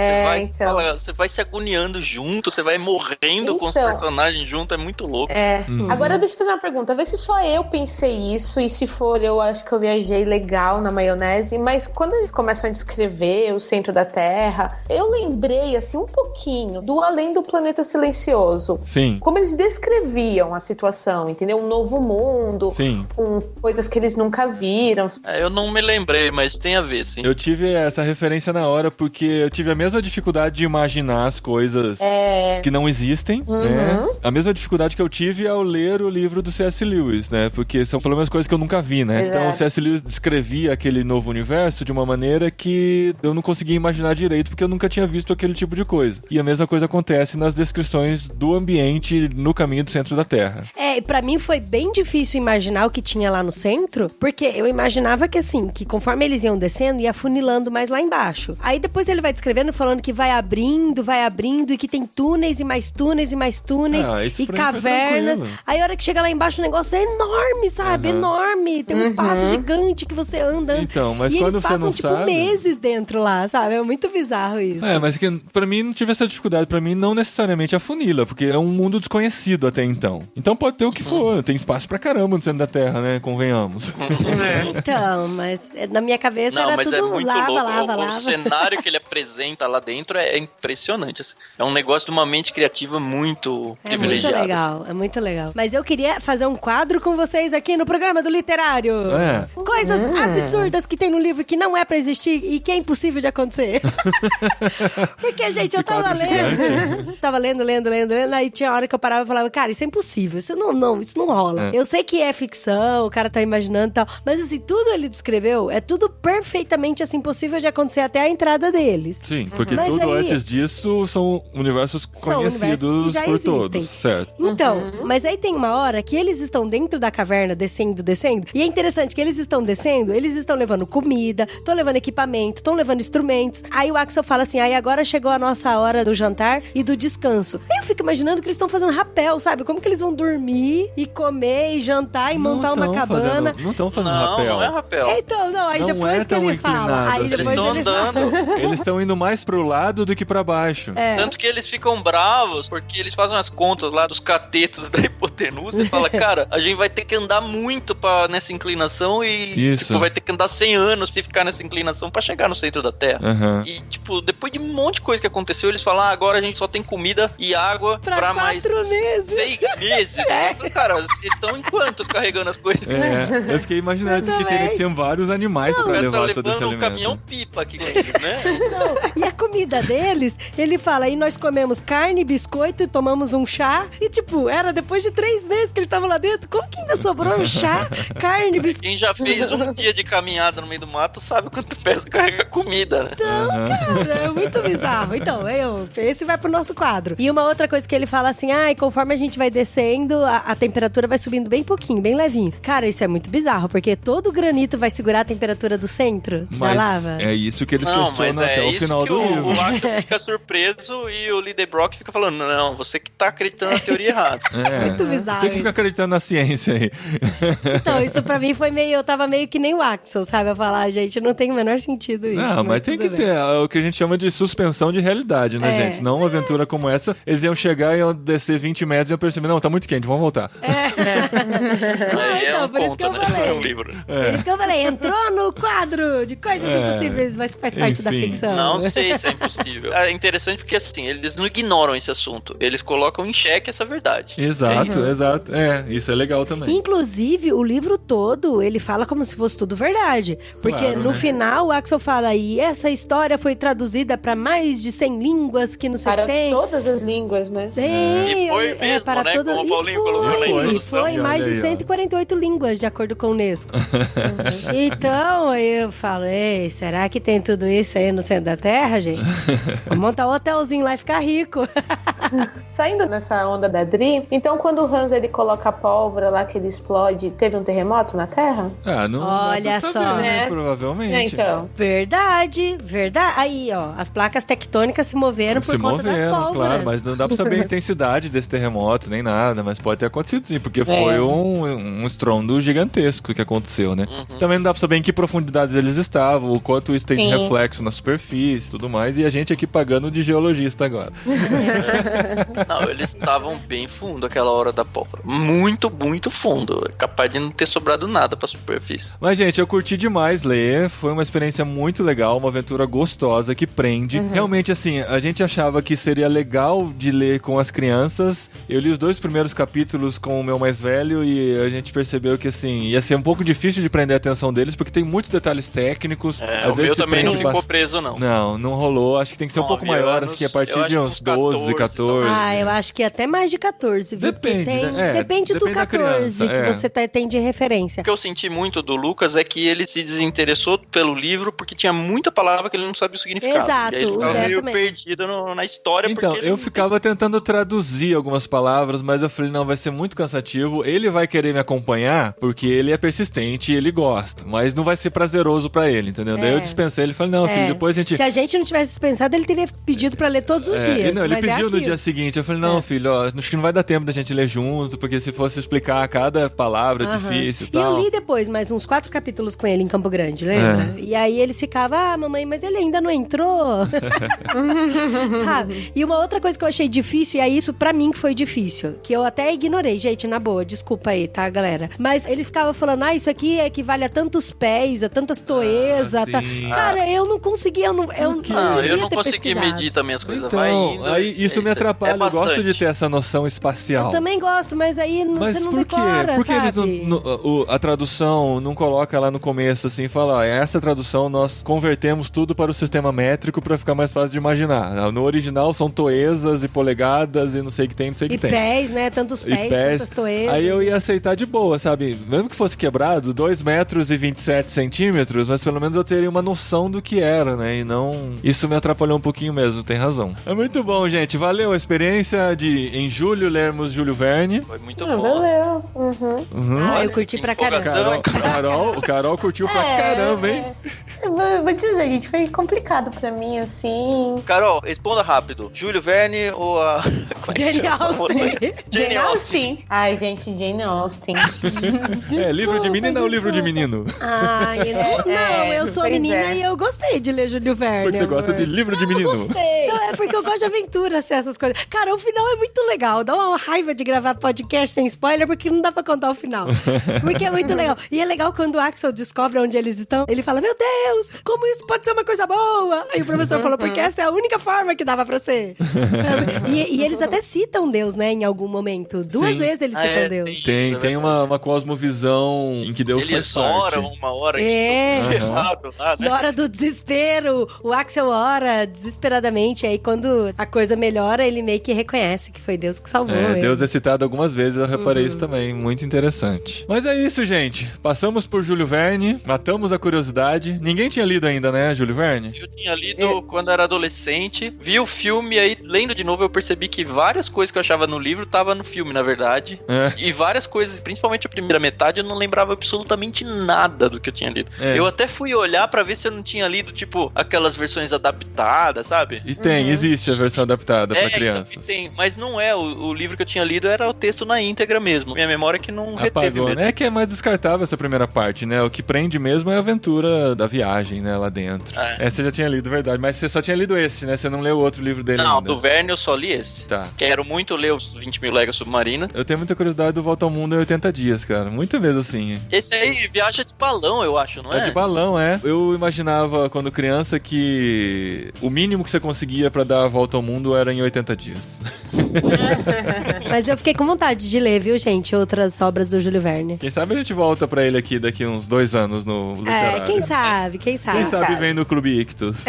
Você vai se agoniando junto, você vai morrendo com os personagens junto, é muito louco. Agora deixa eu fazer uma pergunta. talvez se só eu pensei isso, e se for, eu acho que eu viajei legal na maionese, mas quando eles começam a descrever o centro da Terra, eu lembrei, assim, um pouquinho do Além do Planeta Silencioso. Sim. Como eles descreviam a situação, entendeu? Um novo mundo, sim, com coisas que eles nunca viram. Eu não me lembrei, mas tem a ver, sim. Eu tive essa referência na hora porque eu tive a mesma dificuldade de imaginar as coisas que não existem, né? A mesma dificuldade que eu tive ao ler o livro do C.S. Lewis, né? Porque são pelo menos coisas que eu nunca vi, né? Então o C.S. Lewis descrevia aquele novo universo de uma maneira que eu não conseguia imaginar direito porque eu nunca tinha visto aquele tipo de coisa. E a mesma coisa acontece nas descrições do ambiente no caminho do centro da Terra. Pra mim foi bem difícil imaginar o que tinha lá no centro, porque eu imaginava que assim, que conforme eles iam descendo, ia funilando mais lá embaixo. Aí depois ele vai descrevendo, falando que vai abrindo, e que tem túneis e mais túneis e mais túneis, e cavernas. Aí a hora que chega lá embaixo, o negócio é enorme, sabe? Enorme. Tem um espaço gigante que você anda. Então, mas e quando eles você passam, não tipo, sabe... meses dentro lá, sabe? É muito bizarro isso. Mas que pra mim não tive essa dificuldade. Pra mim, não necessariamente a funila, porque é um mundo desconhecido até então. Então pode ter o que for. Tem espaço pra caramba no centro da Terra, né? Convenhamos. Então, mas na minha cabeça era tudo lava. O cenário que ele apresenta lá dentro é impressionante. Assim. É um negócio de uma mente criativa muito privilegiada. Muito legal, é muito legal. Mas eu queria fazer um quadro com vocês aqui no programa do Literário. Coisas absurdas que tem no livro que não é pra existir e que é impossível de acontecer. Porque, gente, eu tava lendo. Tava lendo, aí tinha hora que eu parava e falava, cara, isso é impossível, isso não rola. Eu sei que é ficção, o cara tá imaginando e tal, mas assim, tudo ele descreveu, é tudo perfeitamente assim, possível de acontecer até a entrada deles. Sim, porque tudo antes disso são universos conhecidos por todos, certo? Então, mas aí tem uma hora que eles estão dentro da caverna, descendo, e é interessante que eles estão descendo, eles estão levando comida, estão levando equipamento, estão levando instrumentos. Aí o Axel fala assim, agora chegou a nossa hora do jantar e do descanso. Aí eu fico imaginando que eles estão fazendo rapel, sabe? Como que eles vão dormir e comer e jantar e montar uma cabana. Não estão fazendo rapel. Não é rapel. Então, aí não depois que ele fala. Aí eles estão andando. Eles estão indo mais pro lado do que pra baixo. Tanto que eles ficam bravos porque eles fazem as contas lá dos catetos da hipotenusa e fala, cara, a gente vai ter que andar muito nessa inclinação e tipo, vai ter que andar 100 anos se ficar nessa inclinação pra chegar no centro da Terra. E, tipo, depois de um monte de coisa que aconteceu, eles falam, agora a gente só tem comida e água pra mais 4 meses. 6 meses. Cara, eles estão em quantos carregando as coisas? Eu fiquei imaginando que teria que ter vários animais pra levar todo esse alimento. Um caminhão-pipa aqui com eles, né? E a comida deles, ele fala, e nós comemos carne, biscoito e tomamos um chá. E tipo, era depois de 3 meses que ele tava lá dentro. Como que ainda sobrou um chá, carne, biscoito? Quem já fez um dia de caminhada no meio do mato sabe quanto pesa carregar comida, né? Então, cara, é muito bizarro. Então, esse vai pro nosso quadro. E uma outra coisa que ele fala assim, conforme a gente vai descendo, a temperatura vai subindo bem pouquinho, bem levinho. Cara, isso é muito bizarro, porque todo o granito vai segurar a temperatura do centro da lava. É isso que eles questionam até o final do livro. O Axel fica surpreso e o Lidenbrock fica falando, não, você que tá acreditando na teoria errada. Muito bizarro. Você que fica acreditando na ciência aí. Então, isso pra mim foi eu tava meio que nem o Axel, sabe? Eu falar, gente, não tem o menor sentido isso. Não, mas tem que ter o que a gente chama de suspensão de realidade, né, gente? Não uma aventura como essa, eles iam chegar e iam descer 20 metros e iam perceber, não, tá muito quente, vamos voltar. Então, por isso que eu falei. Por isso que eu falei, entrou no quadro de coisas impossíveis, mas faz parte da ficção. Não sei se é impossível. É interessante porque, assim, eles não ignoram esse assunto. Eles colocam em xeque essa verdade. Exato. Isso é legal também. Inclusive, o livro todo, ele fala como se fosse tudo verdade. Porque no final, o Axel fala, e essa história foi traduzida para mais de 100 línguas que não sei o que tem. Para todas as línguas, né? E foi mesmo, para né? todas... Como o Paulinho colocou na introdução. Foi mais de 148 línguas, de acordo com o Unesco. Então, eu falei, será que tem tudo isso aí no centro da Terra, gente? Vamos montar um hotelzinho lá e ficar rico. Saindo nessa onda da Dri, então quando o Hans ele coloca a pólvora lá que ele explode, teve um terremoto na Terra? Não olha dá pra só, saber, né? Provavelmente. Então. Verdade. Aí, as placas tectônicas se moveram por conta das pólvoras. Claro, mas não dá pra saber a intensidade desse terremoto, nem nada, mas pode ter acontecido sim, porque foi um estrondo gigantesco que aconteceu, né? Também não dá pra saber em que profundidades eles estavam, o quanto isso tem de reflexo na superfície e tudo mais, e a gente aqui pagando de geologista agora. Não, eles estavam bem fundo aquela hora da pólvora. Muito, muito fundo. É capaz de não ter sobrado nada pra superfície. Mas, gente, eu curti demais ler. Foi uma experiência muito legal, uma aventura gostosa que prende. Realmente, assim, a gente achava que seria legal de ler com as crianças. Eu li os 2 primeiros capítulos com o meu mais velho e a gente percebeu que, assim, ia ser um pouco difícil de prender a atenção deles, porque tem muitos detalhes técnicos. Às vezes o meu também não ficou preso, não. Não rolou. Acho que tem que ser um pouco maior, acho que a partir de uns 12, 14. Ah, eu acho que até mais de 14, viu? Depende, né? Depende do 14 que você tem de referência. O que eu senti muito do Lucas é que ele se desinteressou pelo livro porque tinha muita palavra que ele não sabia o significado. Exato. E aí ele ficava meio perdido na história. Então, eu ficava tentando traduzir algumas palavras, mas eu falei, não, vai ser muito cansativo. Ele vai querer me acompanhar porque ele é persistente e ele gosta, mas não vai ser prazeroso pra ele, entendeu? Daí eu dispensei ele e falei, não, filho, depois a gente... Se a gente não tivesse dispensado, ele teria pedido pra ler todos os dias. Não, ele pediu no dia seguinte. Eu falei, não, filho, ó, acho que não vai dar tempo da gente ler junto, porque se fosse explicar cada palavra é difícil e tal. E eu li depois mais uns 4 capítulos com ele em Campo Grande, lembra? E aí ele ficava, mamãe, mas ele ainda não entrou. Sabe? E uma outra coisa que eu achei difícil, e é isso pra mim que foi difícil, que eu até ignorei, gente, na boa, desculpa aí, tá, galera? Mas ele ficava falando, isso aqui equivale a tantos pés, a tantas toezas. Cara, eu não conseguia, eu não consegui medir também as coisas. Então, aí isso me atrapalha, eu gosto de ter essa noção espacial. Eu também gosto, mas aí você não decora, por que sabe? Eles a tradução não coloca lá no começo assim, fala, essa tradução nós convertemos tudo para o sistema métrico para ficar mais fácil de imaginar. No original são toezas e polegadas e não sei o que tem, E pés, né? Tantos pés, tantas toezas. Aí eu ia aceitar de boa, sabe? Mesmo que fosse quebrado, 2 metros e 27 centímetros, mas pelo menos eu teria uma noção do que era, né? E não... Isso me atrapalhou um pouquinho mesmo, tem razão. É muito bom, gente. Valeu a experiência de, em julho, lermos Júlio Verne. Foi muito bom. Valeu. Eu curti pra caramba. O Carol curtiu pra caramba, hein? Vou dizer, gente, foi complicado pra mim, assim. Carol, responda rápido. Júlio Verne ou a... Jane Austen. Jane Austen. Ai, gente, Jane Austen. Livro de menina ou livro de menino? Eu sou menina e eu gostei de ler Júlio Verne. Porque você gosta de livro de menino? Eu gostei. Então, é porque eu gosto de aventura, assim, essas coisas. Cara, o final é muito legal. Dá uma raiva de gravar podcast sem spoiler, porque não dá pra contar o final. Porque é muito legal. E é legal quando o Axel descobre onde eles estão. Ele fala, meu Deus, como isso pode ser uma coisa boa? Aí o professor falou, porque essa é a única forma que dava pra ser. E eles até citam Deus, né, em algum momento. 2 vezes eles citam Deus. Tem uma cosmovisão em que Deus faz parte. Eles oram uma hora. Na hora do desespero, o Axel ora desesperadamente. Aí quando a coisa melhora, ele meio que reconhece que foi Deus que salvou ele. Deus é citado algumas vezes, eu reparei isso também. Muito interessante. Mas é isso, gente. Passamos por Júlio Verne, matamos a curiosidade. Ninguém tinha lido ainda, né, Júlio Verne? Eu tinha lido quando era adolescente, vi o filme, aí lendo de novo eu percebi que várias coisas que eu achava no livro tava no filme, na verdade. E várias coisas, principalmente a primeira metade, eu não lembrava absolutamente nada do que eu tinha lido. Eu até fui olhar pra ver se eu não tinha lido, tipo, aquelas versões adaptadas, sabe? E existe a versão adaptada pra crianças. Tem, mas não é. O livro que eu tinha lido era o texto na íntegra mesmo. Minha memória que não reteve mesmo. É que é mais descartável essa primeira parte, né? O que prende mesmo é a aventura da viagem, né? Lá dentro. Você já tinha lido, verdade. Mas você só tinha lido esse, né? Você não leu outro livro dele ainda. Não, do Verne eu só li esse. Tá. Quero muito ler os 20 Mil Léguas Submarinas. Eu tenho muita curiosidade do Volta ao Mundo em 80 dias, cara. Muito mesmo, assim. Esse aí viaja de balão, eu acho, não é? É de balão, é. Eu imaginava, quando criança, que o mínimo que você conseguia pra dar a volta ao mundo era em 80 dias. Mas eu fiquei com vontade de ler, viu, gente? Outras obras do Júlio Verne. Quem sabe a gente volta pra ele aqui daqui uns 2 anos no literário. Quem sabe. Quem sabe vem no Clube Ictus.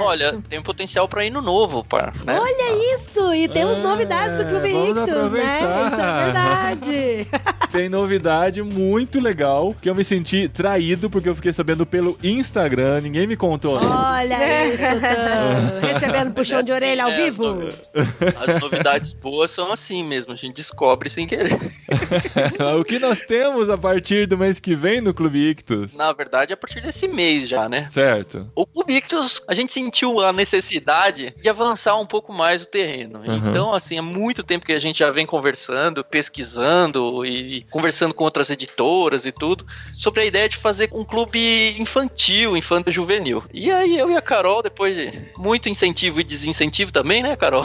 Olha, tem potencial pra ir no novo, pá. Né? Olha isso! E temos novidades do Clube Ictus, né? Isso é verdade. tem novidade muito legal, que eu me senti traído, porque eu fiquei sabendo pelo Instagram, ninguém me contou. Olha isso, Tan. Recebendo puxão de orelha ao vivo. As novidades boas são assim mesmo, a gente descobre sem querer. O que nós temos a partir do mês que vem no Clube Ictus? Na verdade, a partir desse mês já, né? Certo. O Clube Ictus, a gente sentiu a necessidade de avançar um pouco mais o terreno. Então, assim, há muito tempo que a gente já vem conversando, pesquisando e conversando com outras editoras e tudo, sobre a ideia de fazer um clube infantil, infanto-juvenil. E aí eu e a Carol, depois de muito incentivo e desincentivo também, né, Carol?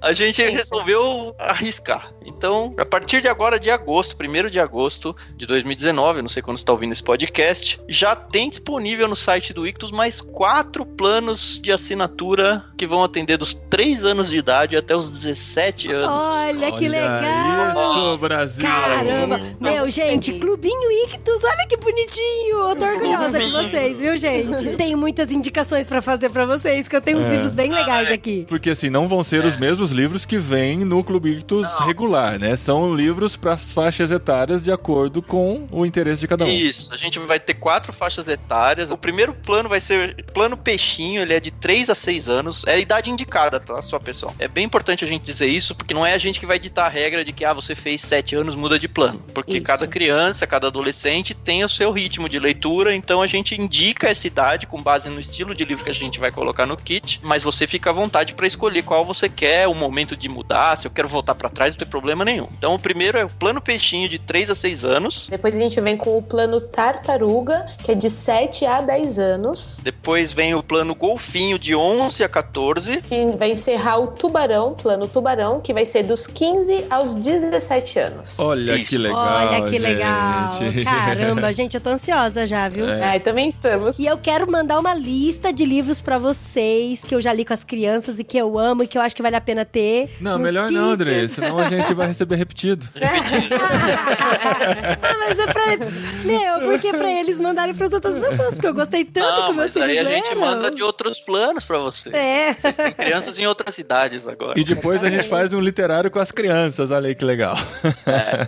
A gente resolveu arriscar. Então, a partir de agora, de agosto, 1º de agosto de 2019, não sei quando você está ouvindo esse podcast, já tem disponível no site do Ictus mais 4 planos de assinatura que vão atender dos 3 anos de idade até os 17 anos. Olha que legal! Isso, Brasil! Caramba! Meu, gente, Clubinho Ictus, olha que bonitinho! Eu tô orgulhosa de vocês, viu, gente? Tenho muitas indicações pra fazer pra vocês, que eu tenho uns livros bem legais aqui. Porque assim, não vão ser os mesmos livros que vêm no Clube Ictus regular, né? São livros para faixas etárias de acordo com o interesse de cada um. Isso, a gente vai ter 4 faixas etárias. O primeiro plano vai ser plano peixinho, ele é de 3 a 6 anos. É a idade indicada, tá, sua pessoal? É bem importante a gente dizer isso, porque não é a gente que vai ditar a regra de que você fez 7 anos, muda de plano. Porque cada criança, cada adolescente tem o seu ritmo de leitura, então a gente indica essa idade com base no estilo de livro que a gente vai colocar no kit, mas você fica à vontade para escolher qual você quer, o momento de mudar, se eu quero voltar para trás, não tem problema nenhum. Então o primeiro é o plano peixinho de 3 a 6 anos. Depois a gente vem com o plano tartaruga, que é de 7 a 10 anos. Depois vem o plano golfinho de 11 a 14. E vai encerrar o tubarão, plano tubarão, que vai ser dos 15 aos 17 anos. Olha que legal. Olha que legal. Caramba, gente, eu tô ansiosa já, viu? Também estamos. E eu quero mandar uma lista de livros pra vocês, que eu já li com as crianças e que eu amo e que eu acho que vale a pena ter. Não, melhor kits. Não, André, senão a gente vai receber repetido. Mas é pra... porque é pra eles mandarem pras outras pessoas, porque eu gostei tanto que meus filhos leram. Aí a gente manda de outros planos pra vocês. Vocês têm crianças em outras cidades agora. E depois a gente faz um literário com as crianças, olha aí que legal.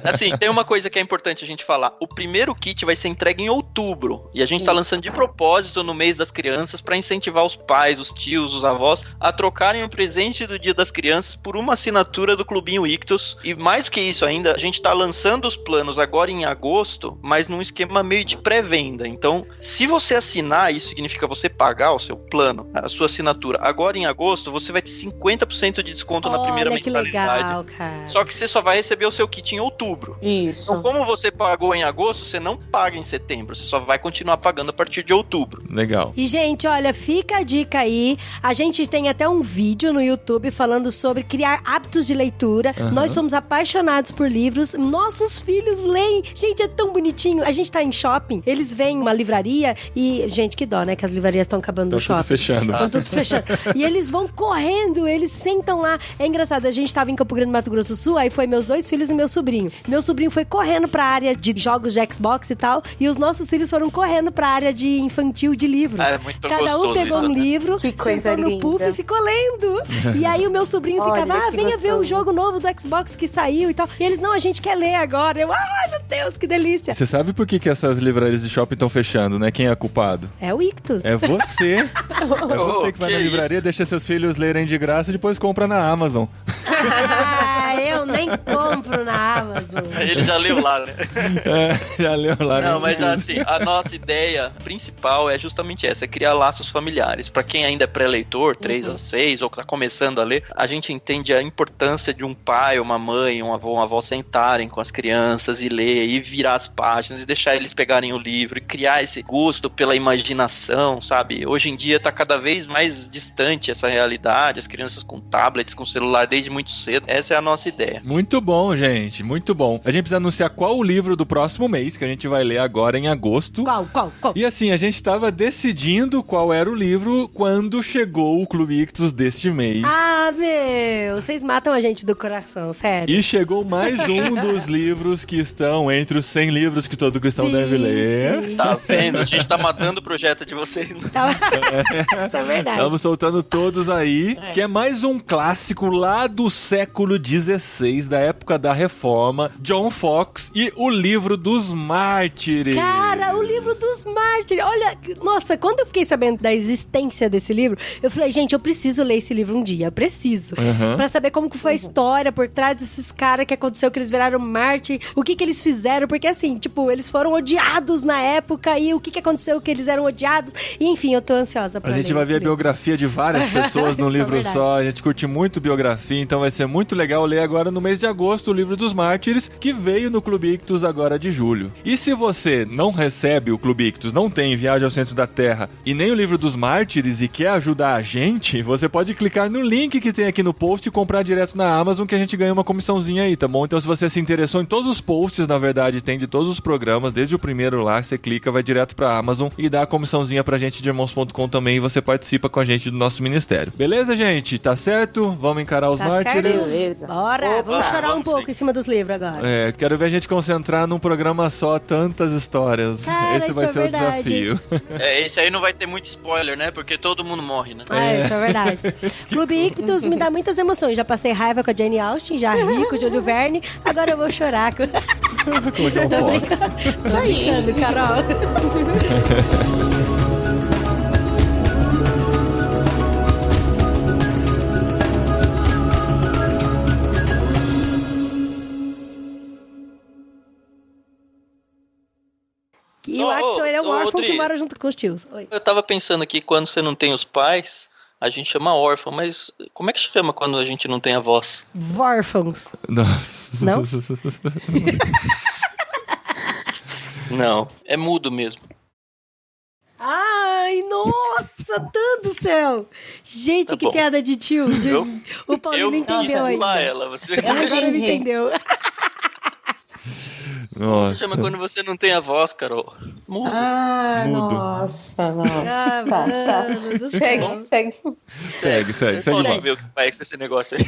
Assim, tem uma coisa que é importante a gente falar. O primeiro kit vai ser entregue em outubro, e a gente tá lançando de propósito no mês das crianças pra incentivar os pais, os tios, os avós a trocarem o presente do Dia das Crianças por uma assinatura do Clubinho Ictus. E mais do que isso ainda, a gente tá lançando os planos agora em agosto, mas num esquema meio de pré-venda. Então, se você assinar, isso significa você pagar o seu plano, a sua assinatura, agora em agosto, você vai ter 50% de desconto na primeira mensalidade. Legal, cara. Só que você só vai receber o seu kit em outubro. Isso. Então, como você pagou em agosto, você não paga em setembro, você só vai continuar pagando a partir de outubro. Legal. E, gente, olha, fica a dica aí. A gente tem até um vídeo no YouTube falando sobre criar hábitos de leitura. Nós somos apaixonados por livros. Nossos filhos leem. Gente, é tão bonitinho. A gente tá em shopping, eles vêm uma livraria e... Gente, que dó, né? Que as livrarias estão acabando no shopping. Estão tudo fechando. E eles vão correndo, eles sentam lá. É engraçado, a gente tava em Campo Grande, Mato Grosso do Sul, aí foi meus 2 filhos e meu sobrinho. Meu sobrinho foi correndo pra área de jogos de Xbox e tal, e os nossos filhos foram correndo pra área de infantil de livros. É muito Cada um pegou um livro, sentou no puff e ficou lendo. E aí o meu sobrinho ficava, venha ver o jogo novo do Xbox que saiu e tal. E eles, não, a gente quer ler agora. Eu, ai, meu Deus, que delícia. Você sabe por que essas livrarias de shopping estão fechando, né? Quem é culpado? É o Ictus. É você. É você que vai na livraria, deixa seus filhos lerem de graça e depois compra na Amazon. Eu nem compro na Amazon. Ele já leu lá, né? Já leu lá. Não, mas assim, a nossa ideia principal é justamente essa, é criar laços familiares. Pra quem ainda é pré-leitor, 3 a 6, ou tá começando a ler, a gente entende a importância de um pai, uma mãe, um avô, uma avó sentarem com as crianças e ler, e virar as páginas, e deixar eles pegarem o livro, e criar esse gosto pela imaginação, sabe? Hoje em dia tá cada vez mais distante essa realidade, as crianças com tablets, com celular desde muito cedo. Essa é a nossa ideia. Muito bom, gente, muito bom. A gente precisa anunciar qual o livro do próximo mês, que a gente vai ler agora em agosto. Qual? E assim, a gente tava decidindo qual era o livro quando chegou o Clube Ictus deste mês. Ah, meu, vocês matam a gente do coração, sério. E chegou mais um dos livros que estão entre os 100 livros que todo cristão deve ler. Sim. Tá vendo? A gente tá matando o projeto de vocês. Isso é verdade. Estamos soltando todos aí, que é mais um clássico lá do século XVI, da época da Reforma, John Foxe e o Livro dos Mártires. Cara, o Livro dos Mártires. Olha, nossa, quando eu fiquei sabendo da existência desse livro, eu falei, gente, eu preciso ler esse livro um dia, eu preciso. Pra saber como que foi a história por trás desses caras que aconteceu, que eles viraram mártir, o que eles fizeram, porque assim, tipo, eles foram odiados na época e o que aconteceu que eles eram odiados. E, enfim, eu tô ansiosa pra ler. A gente vai ver a biografia de várias pessoas num livro só, a gente curte muito biografia, então vai ser muito legal ler agora no mês de agosto o Livro dos Mártires, que veio no Clube Ictus agora de julho. E se você não recebe o Clube Ictus, não tem Viagem ao Centro da Terra e nem o Livro dos Mártires e quer ajudar a gente, você pode clicar no link que tem aqui no post e comprar direto na Amazon, que a gente ganha uma comissãozinha aí, tá bom? Então se você se interessou em todos os posts, na verdade, tem de todos os programas, desde o primeiro lá, você clica, vai direto pra Amazon e dá a comissãozinha pra gente de irmãos.com também, e você participa com a gente do nosso ministério. Beleza, gente? Tá certo? Vamos encarar os mártires? Beleza. Bora, vamos chorar um pouco em cima dos livros agora. Quero ver a gente concentrar num programa só tantas histórias. Cara, esse vai ser o desafio. Esse aí não vai ter muito spoiler, né? Porque todo mundo morre, né? Isso é verdade. Clube Ictus me dá muitas emoções. Já passei raiva com a Jane Austen, já ri com o Júlio Verne, agora eu vou chorar com o John Foxe. Tô brincando, Carol. E o Axel, ele é um órfão que mora junto com os tios. Oi. Eu tava pensando aqui, quando você não tem os pais, a gente chama órfão, mas como é que chama quando a gente não tem avós? Vórfãos. Nossa. Não? Não, é mudo mesmo. Ai, nossa, tanto céu. Gente, tá que piada de tio. O Paulinho não entendeu ainda. Agora ele entendeu. Nossa. Chama quando você não tem a voz, Carol. Mudo. Nossa, nossa. Segue. Segue. Vamos ver o que vai ser esse negócio aí.